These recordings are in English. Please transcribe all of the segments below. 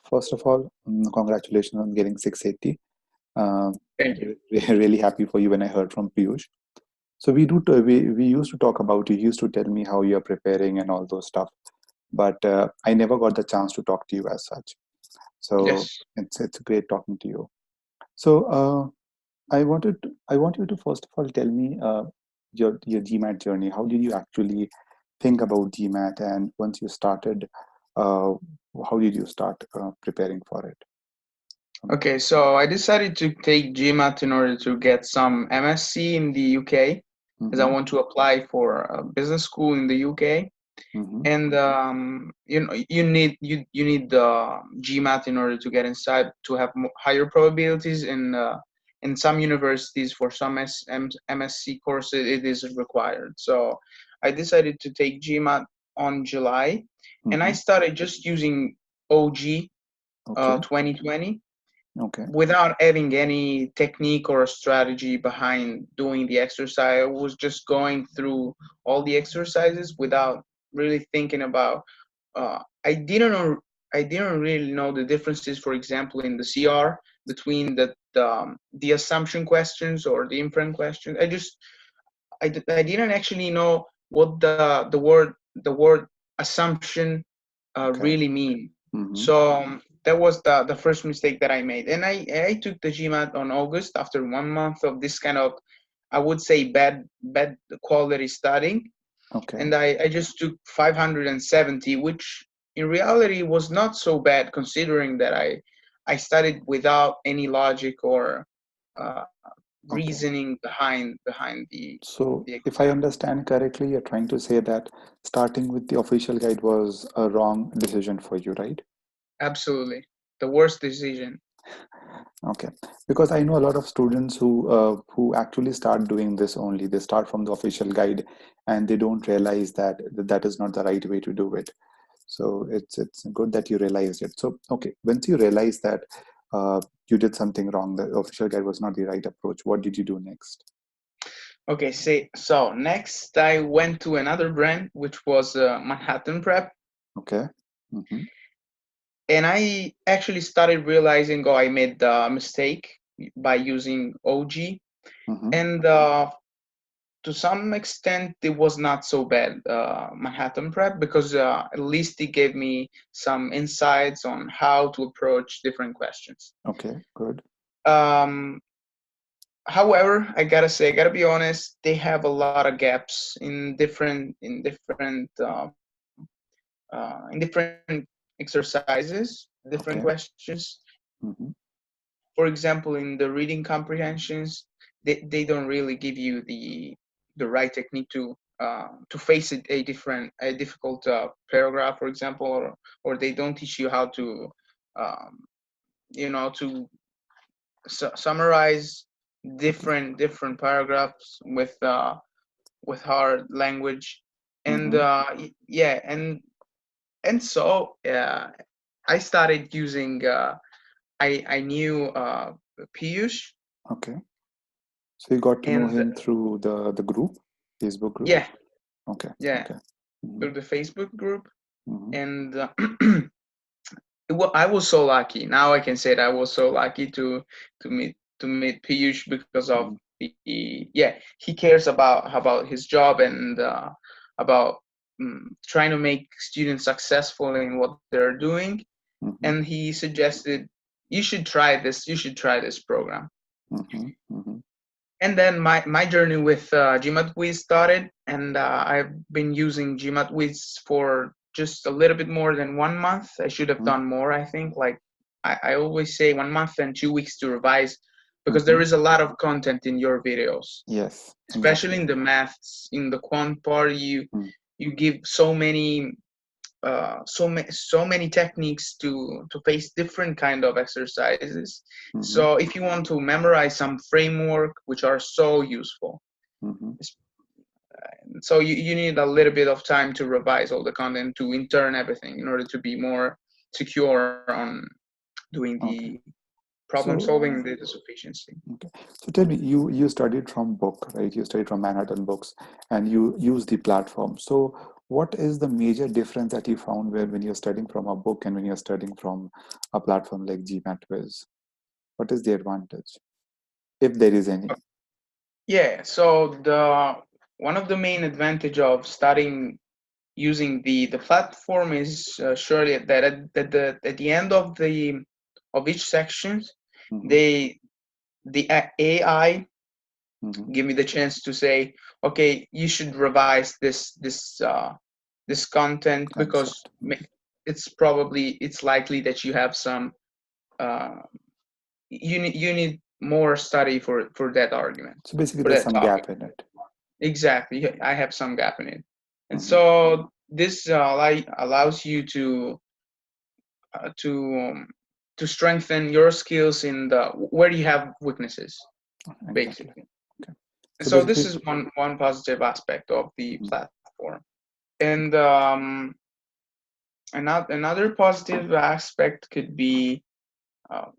First of all, congratulations on getting 680. Uh, Thank you. really happy for you when I heard from Piyush. So we used to talk about, you used to tell me how you're preparing and all those stuff, but I never got the chance to talk to you as such. So Yes. it's great talking to you. So I want you to first of all tell me your GMAT journey. How did you actually think about GMAT, and once you started, uh, how did you start preparing for it? Okay, so I decided to take GMAT in order to get some MSc in the UK, as I Mm-hmm, want to apply for a business school in the UK. mm-hmm. And you need the GMAT in order to get inside to have higher probabilities in some universities for some MSc courses it is required. So I decided to take GMAT on July, and I Mm-hmm. started just using OG Okay. 2020 Okay. without having any technique or strategy behind doing the exercise. I was just going through all the exercises without really thinking about. I didn't know. I didn't really know the differences, for example, in the CR between the assumption questions or the inference questions. I didn't actually know what the word assumption Okay. really mean. Mm-hmm. So that was the first mistake that I made, and I took the GMAT on August after 1 month of this kind of, I would say, bad quality studying, Okay. and I just took 570, which in reality was not so bad considering that I studied without any logic or uh, Okay. reasoning behind So the if I exam. understand correctly, you're trying to say that starting with the official guide was a wrong decision for you, right? Absolutely, the worst decision. Okay, because I know a lot of students who actually start doing this only. They start from the official guide, and they don't realize that that is not the right way to do it. So it's good that you realized it. So okay, once you realize that you did something wrong, the official guide was not the right approach. What did you do next? Okay, so next I went to another brand, which was Manhattan Prep, Okay. Mm-hmm. and I actually started realizing, oh, I made the mistake by using OG, Mm-hmm. and to some extent it was not so bad, Manhattan Prep, because at least it gave me some insights on how to approach different questions. Okay. Good. Um, However, I gotta be honest, they have a lot of gaps in different exercises, different Okay. questions. Mm-hmm. For example, in the reading comprehensions, they don't really give you the right technique to face a difficult paragraph, for example, or they don't teach you how to um, to summarize Okay. different paragraphs with hard language, and Mm-hmm. yeah, and so I started using. I knew Piyush, Okay. So you got to know and him through the group, Facebook group. yeah, Okay. yeah, Okay. Mm-hmm. through the Facebook group, Mm-hmm. and I was so lucky. Now I can say that I was so lucky to meet Piyush because of Mm-hmm. yeah, he cares about his job and about trying to make students successful in what they're doing, Mm-hmm. and he suggested you should try this program. Mm-hmm. Mm-hmm. And then my journey with GMAT Wiz started, and I've been using GMAT Wiz for just a little bit more than 1 month. I should have done more, I think. Like I always say, 1 month and 2 weeks to revise, because Mm-hmm. there is a lot of content in your videos, Yes, especially exactly. in the maths, in the quant part. You Mm. you give so many techniques to face different kind of exercises. Mm-hmm. So if you want to memorize some framework, which are so useful, Mm-hmm. so you need a little bit of time to revise all the content, to intern everything in order to be more secure on doing the Okay. problem So, solving and data sufficiency. okay. So tell me, you studied from book, right? You studied from Manhattan books, and you use the platform. So, What is the major difference that you found where when you're studying from a book and when you're studying from a platform like GMAT Quiz? What is the advantage, if there is any? Yeah, so the one of the main advantage of studying using the platform is surely that at the end of each section, Mm-hmm, they the AI mm-hmm. give me the chance to say, okay, you should revise this content because Concept. Mm-hmm. it's likely that you have some uh, you need more study for that argument, So basically, for there's that some topic. gap in it. Exactly, yeah, I have some gap in it, and Mm-hmm. so this allows you uh, to um, to strengthen your skills in the where you have weaknesses, Exactly. basically. Okay. And So so this basically, is one positive aspect of the mhm, platform. And another positive aspect could be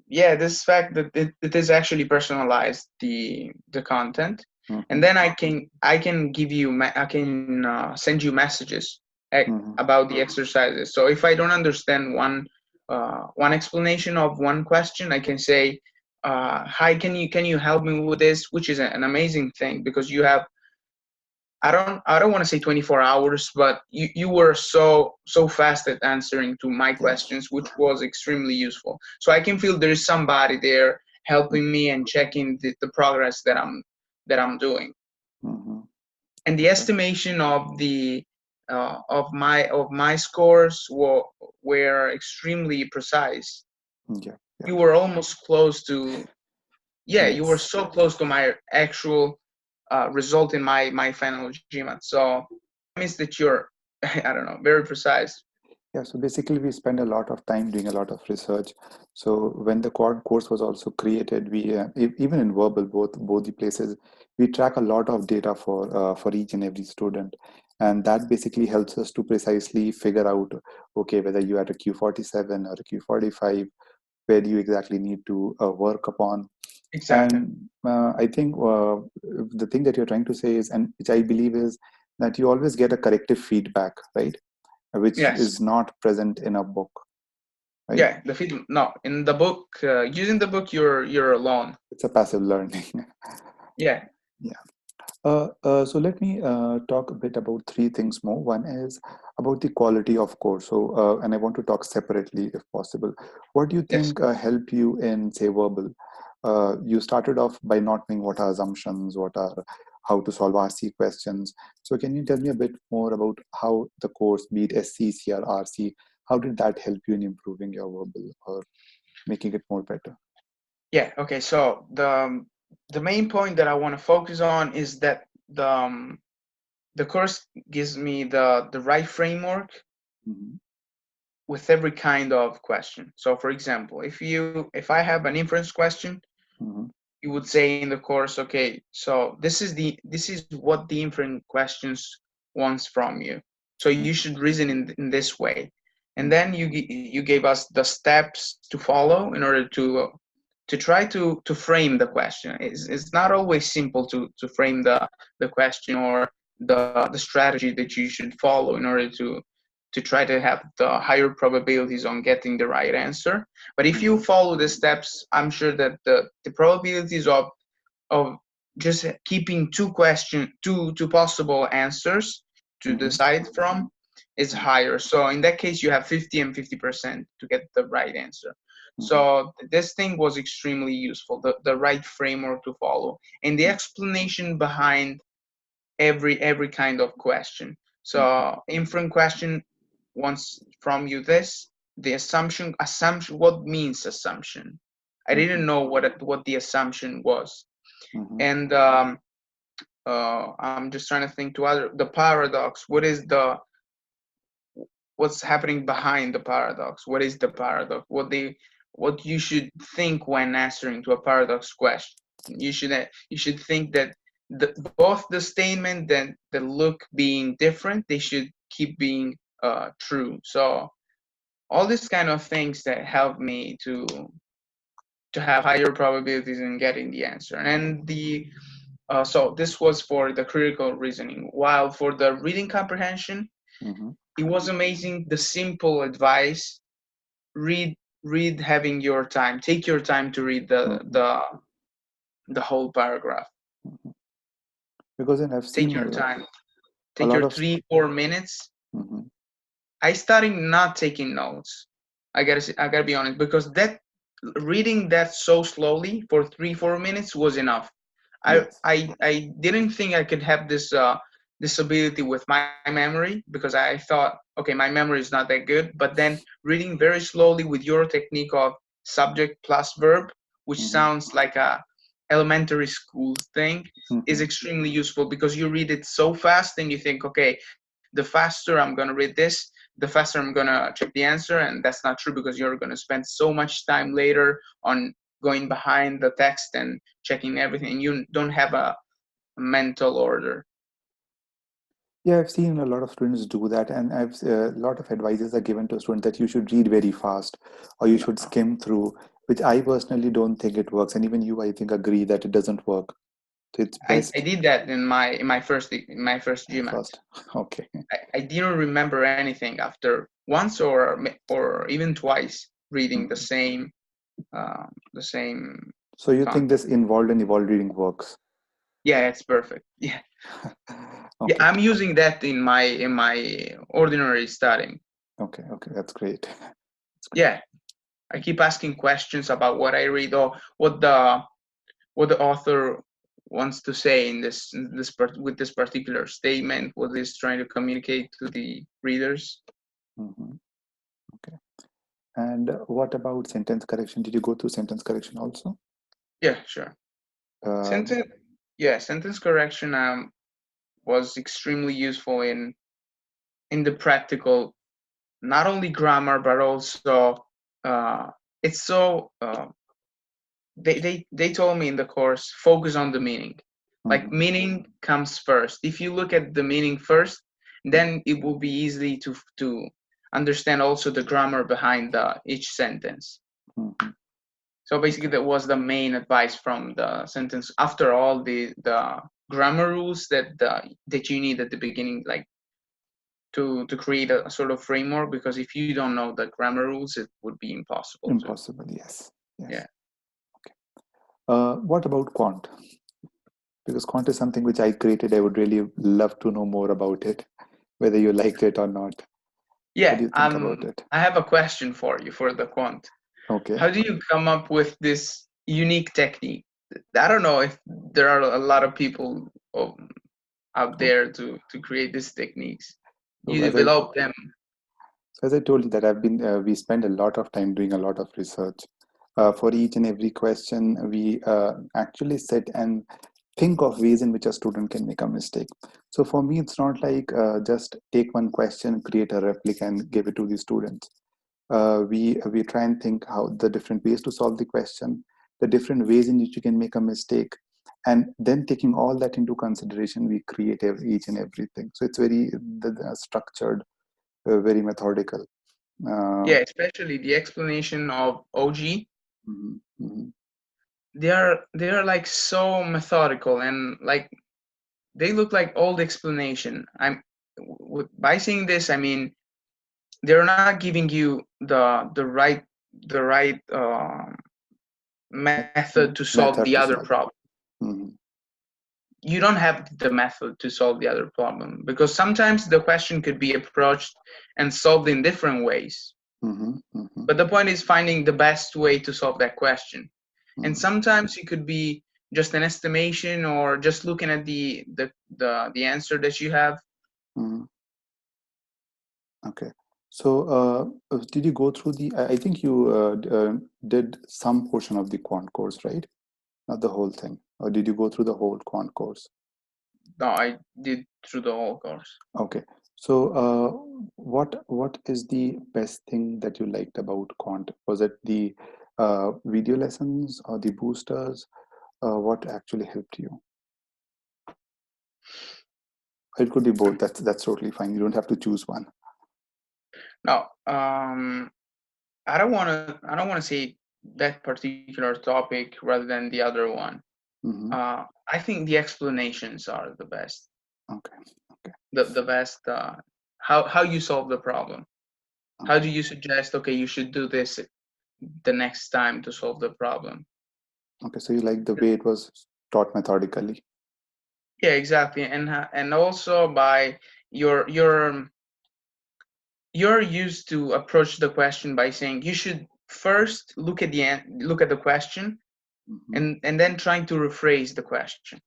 yeah, this fact that it is actually personalized, the content, and mhm, then I can give you I can send you messages mhm, about the exercises. So if I don't understand one explanation of one question, I can say, hi, can you help me with this, which is an amazing thing because you have, I don't want to say 24 hours, but you were so fast at answering to my yes. questions, which was extremely useful. So I can feel there is somebody there helping me and checking the progress that I'm doing. Mm-hmm. And the Okay. estimation of my scores were extremely precise. Yeah. Yeah. You were almost close to, yeah, you were Yes. so close to my actual result in my final GMAT. So that means that you're, I don't know, very precise. Yeah, so basically we spend a lot of time doing a lot of research. So when the course was also created, we even in verbal, both the places, we track a lot of data for each and every student, and that basically helps us to precisely figure out, okay, whether you are at a Q47 or a Q45, where do you exactly need to work upon. Exactly. And I think the thing that you're trying to say is, and which I believe is, that you always get a corrective feedback, right? Which Yes. is not present in a book, right? Yeah. The feed. No, in the book, using the book, you're alone. It's a passive learning. Yeah. Yeah. So let me talk a bit about three things more. One is about the quality of course. So, and I want to talk separately if possible. What do you Yes. think help you in, say, verbal? You started off by not knowing what are assumptions, how to solve RC questions. So can you tell me a bit more about how the course, be it SC, CR, RC, how did that help you in improving your verbal or making it more better? Yeah. Okay. So the main point that I want to focus on is that the course gives me the right framework Mm-hmm. with every kind of question. So for example, if I have an inference question, Mm-hmm. you would say in the course, okay, so this is what the inference questions wants from you. So you should reason in this way, and Mm-hmm. then you gave us the steps to follow in order to try to frame the question. It's not always simple to frame the question or the strategy that you should follow in order to try to have the higher probabilities on getting the right answer. But if you Mm-hmm. follow the steps, I'm sure that the probabilities of just keeping two possible answers to Mm-hmm. decide from is higher. So in that case, you have 50 and 50% to get the right answer. Mm-hmm. So this thing was extremely useful, the right framework to follow, and the explanation behind every kind of question. Mm-hmm. So inference question wants from you this, the assumption, what means assumption? I Mm-hmm. didn't know what the assumption was. Mm-hmm. And I'm just trying to think to other the paradox. What's happening behind the paradox? What is the paradox? What you should think when answering to a paradox question? You should think that both the statement and the look being different, they should keep being true. So all these kind of things that help me to have higher probabilities in getting the answer. And so this was for the critical reasoning. While for the reading comprehension, Mm-hmm. It was amazing. The simple advice: read, read, having your time. Take your time to read Mm-hmm. the whole paragraph. Mm-hmm. Because then I've Take seen your time. a Take lot your of. 3 4 minutes. Mm-hmm. I started not taking notes. I gotta be honest, because that reading that so slowly for 3 4 minutes was enough. Yes. I didn't think I could have this ability with my memory, because I thought, okay, my memory is not that good. But then reading very slowly with your technique of subject plus verb, which Mm-hmm. sounds like a elementary school thing, is Mm-hmm. extremely useful, because you read it so fast and you think, okay, the faster I'm gonna read this, the faster I'm gonna check the answer. And that's not true, because you're gonna spend so much time later on going behind the text and checking everything. You don't have a mental order. Yeah, I've seen a lot of students do that, and I've a lot of advices are given to students that you should read very fast, or you should skim through, which I personally don't think it works, and even you, I think, agree that it doesn't work. So it's I best did that in my first GMAT. fast. Okay. I didn't remember anything after once or even twice reading the Mhm. same the same So you think content. this involved and evolved reading works? Yeah, it's perfect. Yeah, yeah. Okay, I'm using that in my ordinary studying. okay, okay. That's great. That's great. Yeah, I keep asking questions about what I read, or what the author wants to say with this particular statement, what is trying to communicate to the readers. Hmm. Okay. And what about sentence correction? Did you go through sentence correction also? Yeah, sure. Um, Sentence, yeah, sentence correction was extremely useful in the practical, not only grammar but also uh, it's so they told me in the course, focus on the meaning. Like, mhm, meaning comes first. If you look at the meaning first, then it will be easy to understand also the grammar behind each sentence. mhm. So basically, Okay. that was the main advice from the sentence. After all the grammar rules that you need at the beginning, like to create a sort of framework, because if you don't know the grammar rules, it would be impossible to. Impossible. Yes. Yeah. Yes. What about quant? Because quant is something which I created. I would really love to know more about it, whether you liked it or not. What Yeah, do you think about it? I have a question for you for the quant. Okay. How do you come up with this unique technique? I don't know if there are a lot of people out Oh, there to create these techniques. so You as I develop them. as I told you that we spend a lot of time doing a lot of research. For each and every question, we actually sit and think of ways in which a student can make a mistake. So for me, it's not like just take one question, create a replica, and give it to the students. We try and think how the different ways to solve the question, the different ways in which you can make a mistake, and then taking all that into consideration, we create each and everything. So it's very structured, very methodical. Uh, Yeah, especially the explanation of OG. mhm, mhm, They are like so methodical, and like they look like old explanation. By saying this, I mean they're not giving you the right method to solve the method other to solve. problem. Mhm, You don't have the method to solve the other problem, because sometimes the question could be approached and solved in different ways. mhm, mhm, But the point is finding the best way to solve that question. And mhm, sometimes it could be just an estimation, or just looking at the answer that you have. mhm. Okay. So, did you go through the? I think you did some portion of the quant course, right? Not the whole thing. Or did you go through the whole quant course? No, I did through the whole course. Okay. So, what is the best thing that you liked about quant? Was it the video lessons or the boosters? What actually helped you? It could be both. That's totally fine. You don't have to choose one. Now, I don't want to say that particular topic rather than the other one. Hmm. I think the explanations are the best. Okay. Okay. The best. how you solve the problem. How Okay. do you suggest, okay, you should do this the next time to solve the problem? Okay. So you like the way it was taught methodically. Yeah, exactly. And also by your your you're used to approach the question by saying you should first look at the question, Hmm. and then trying to rephrase the question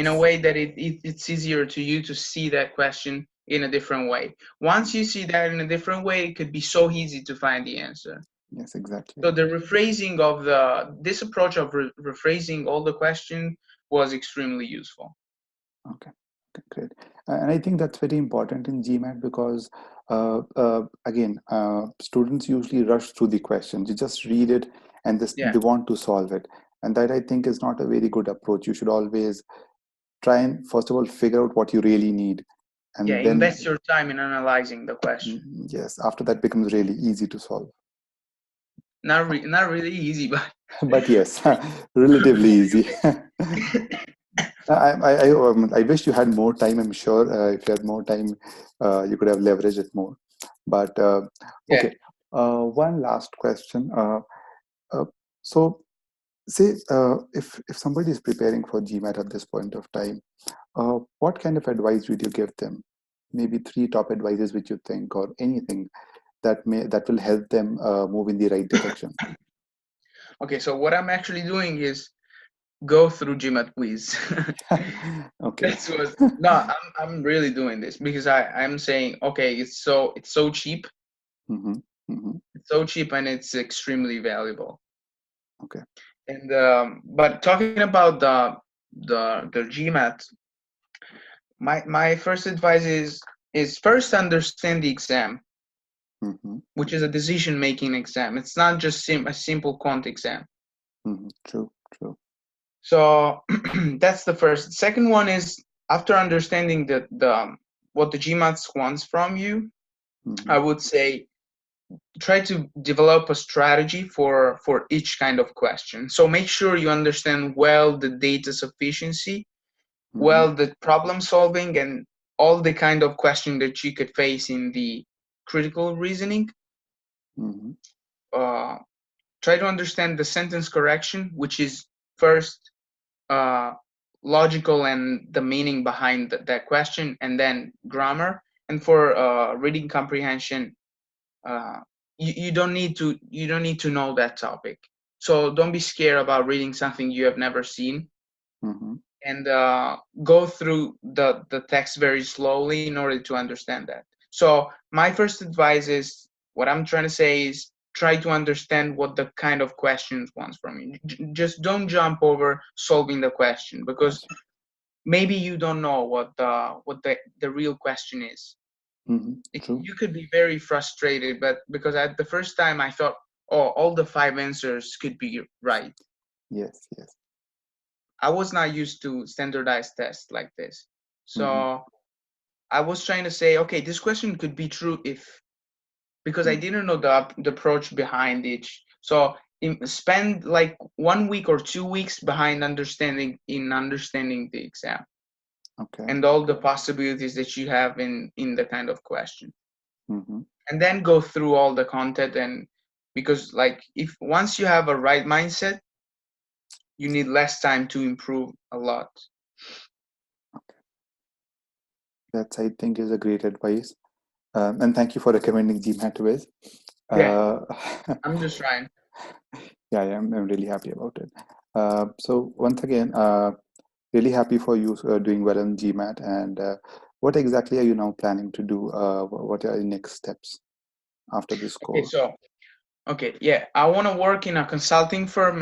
in a Yes. way that it's easier to you to see that question in a different way. Once you see that in a different way, it could be so easy to find the answer. Yes, exactly. So the rephrasing of this approach of rephrasing all the question was extremely useful. Okay. Okay, great. And I think that's very important in GMAT because, again, students usually rush through the questions. You just read it and Yeah, they want to solve it. And that I think is not a very good approach. You should always try and, first of all, figure out what you really need. yeah. And then, Invest your time in analyzing the question. yes, after that becomes really easy to solve. Not really easy, but But yes, relatively easy. I wish you had more time. I'm sure if you had more time, you could have leveraged it more. But yeah. okay, one last question. Uh, so, say if somebody is preparing for GMAT at this point of time, what kind of advice would you give them? Maybe three top advices which you think, or anything that will help them move in the right direction. Okay, so what I'm actually doing is go through GMAT quiz. Okay. That's what. No, I'm really doing this because I'm saying, okay, it's so cheap, Hmm. Hmm. and it's extremely valuable. Okay. And but talking about the GMAT, my first advice is first understand the exam, Hmm. which is a decision making exam. It's not just a simple quant exam. Hmm. True. True. So that's the first. Second one is after understanding the what the GMAT wants from you, Hmm. I would say try to develop a strategy for each kind of question. So make sure you understand well the data sufficiency, Hmm. well the problem solving, and all the kind of question that you could face in the critical reasoning. Hmm. Uh, Try to understand the sentence correction, which is first uh, logical and the meaning behind that question, and then grammar. And for reading comprehension, uh, you don't need to know that topic. So don't be scared about reading something you have never seen, Hmm. and go through the text very slowly in order to understand that. So my first advice is, what I'm trying to say is, try to understand what the kind of questions wants from you. Just don't jump over solving the question, because Question. maybe you don't know what the real question is. Hmm. True. You could be very frustrated, but because at the first time I thought, oh, all the five answers could be right. Yes. Yes. I was not used to standardized tests like this. Hmm. So I was trying to say, okay, this question could be true if, because I Hmm. didn't know the approach behind each. So spend like 1 week or 2 weeks behind understanding the exam Okay. and all the possibilities that you have in the kind of question, Hmm. and then go through all the content. And because like if once you have a right mindset, you need less time to improve a lot. That's, I think, is a great advice. And thank you for recommending GMAT Wiz. Yeah, Uh, I'm just trying. yeah, I'm really happy about it. So once again, really happy for you doing well in GMAT. And what exactly are you now planning to do? What are your next steps after this Okay, course? so okay, yeah, I want to work in a consulting firm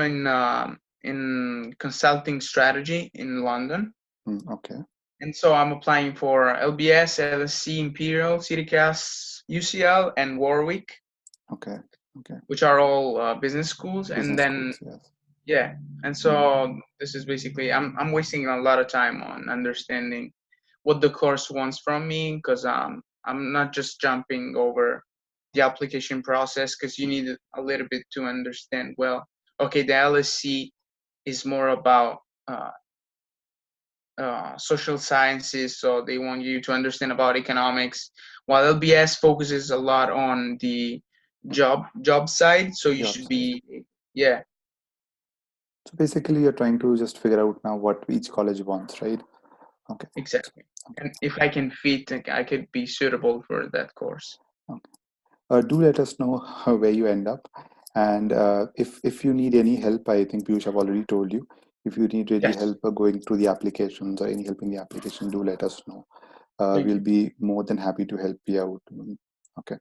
in consulting strategy in London. Okay. And so I'm applying for LBS, LSC, Imperial, CityCast, UCL, and Warwick, Okay. Okay. which are all business schools. And Business then schools. Yes. yeah, and Mm. so this is basically I'm wasting a lot of time on understanding what the course wants from me, because I'm not just jumping over the application process, because you need a little bit to understand well. Okay, the LSC is more about social sciences, so they want you to understand about economics, while LBS focuses a lot on the job side. So you Job should side. be, yeah, So basically, you're trying to just figure out now what each college wants, right? Okay. exactly. Okay. And if I can fit, like, I could be suitable for that course. Okay. Do let us know where you end up, and if you need any help, I think Piyush have already told you. If you need really Yes, help going through the applications or any help in the application, do let us know. thank We'll you. be more than happy to help you out. Okay.